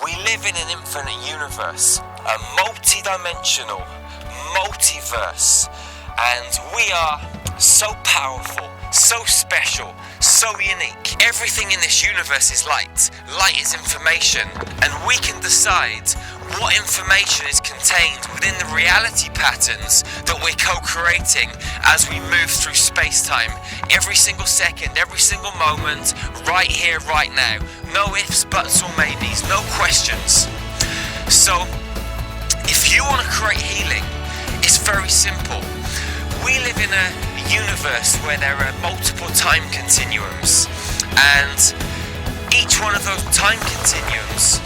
We live in an infinite universe, a multi-dimensional multiverse, and we are so powerful, so special, so unique. Everything in this universe is light. Light is information, and we can decide what information is contained within the reality patterns that we're co-creating as we move through space-time. Every single second, every single moment, right here, right now. No ifs, buts or maybes, no questions. So, if you want to create healing, it's very simple. We live in a universe where there are multiple time continuums, and each one of those time continuums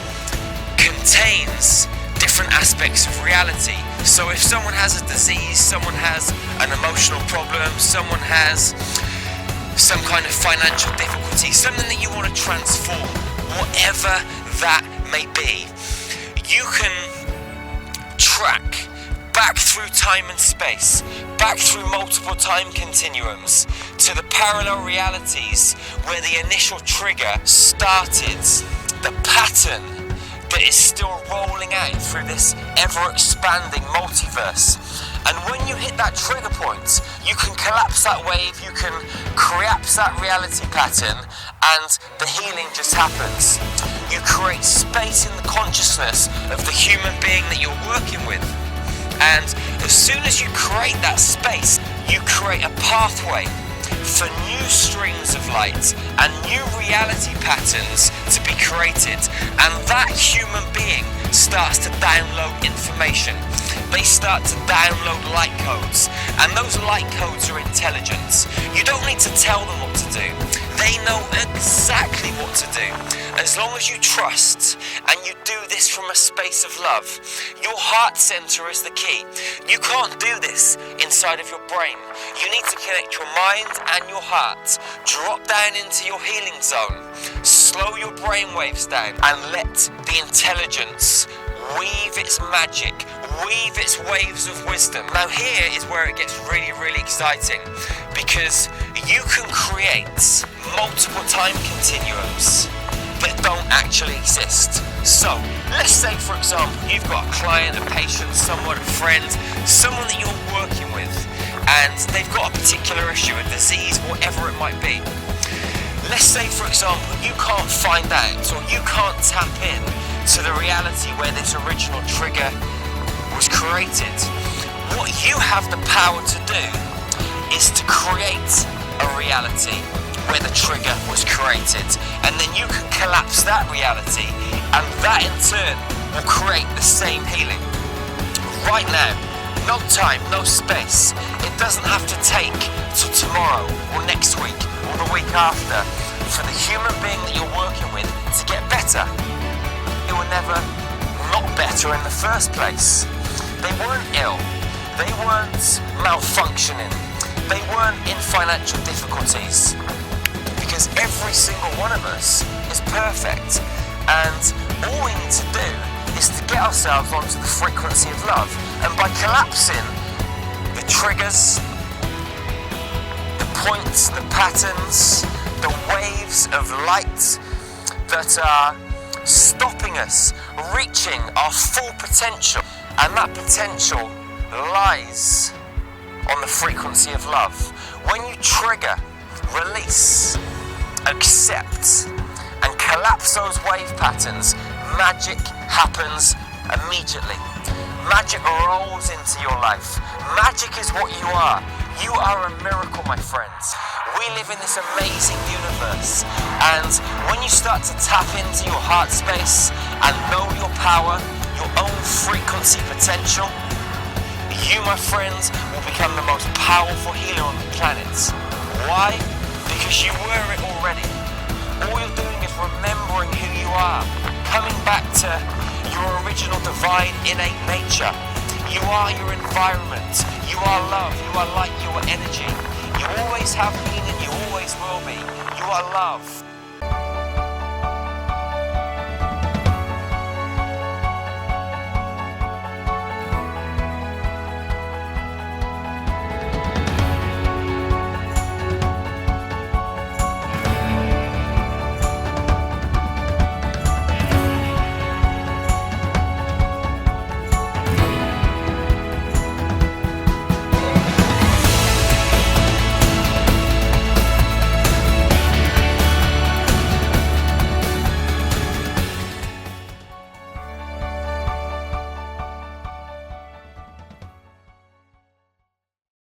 contains different aspects of reality. So if someone has a disease, someone has an emotional problem, someone has some kind of financial difficulty, something that you want to transform, whatever that may be, you can track back through time and space, back through multiple time continuums, to the parallel realities where the initial trigger started, the pattern that is still rolling out through this ever-expanding multiverse. And when you hit that trigger point, you can collapse that wave, you can collapse that reality pattern, and the healing just happens. You create space in the consciousness of the human being that you're working with. And as soon as you create that space, you create a pathway for new streams of light and new reality patterns to be created. And that human being starts to download information. They start to download light codes, and those light codes are intelligence. You don't need to tell them what to do. They know exactly what to do. As long as you trust and you do this from a space of love. Your heart center is the key. You can't do this inside of your brain. You need to connect your mind and your heart. Drop down into your healing zone. Slow your brain waves down and let the intelligence weave its magic, weave its waves of wisdom. Now here is where it gets really, really exciting, because you can create multiple time continuums that don't actually exist. So, let's say for example, you've got a client, a patient, someone, a friend, someone that you're working with, and they've got a particular issue, a disease, whatever it might be. Let's say for example, you can't find out, or you can't tap in to the reality where this original trigger was created. What you have the power to do is to create a reality where the trigger was created, and then you can collapse that reality, and that in turn will create the same healing. Right now, no time, no space. It doesn't have to take till tomorrow or next week or the week after for the human being that you're working with to get better. They were never not better in the first place. They weren't ill. They weren't malfunctioning. They weren't in financial difficulties. Because every single one of us is perfect. And all we need to do is to get ourselves onto the frequency of love. And by collapsing the triggers, the points, the patterns, the waves of light that are stopping us reaching our full potential, and that potential lies on the frequency of love. When you trigger, release, accept, and collapse those wave patterns, magic happens immediately. Magic rolls into your life. Magic is what you are. You are a miracle, my friends. We live in this amazing universe, and when you start to tap into your heart space and know your power, your own frequency potential, you, my friends, will become the most powerful healer on the planet. Why? Because you were it already. All you're doing is remembering who you are, coming back to your original divine innate nature. You are your environment. You are love. You are light. You are energy. You always have been and you always will be. You are love.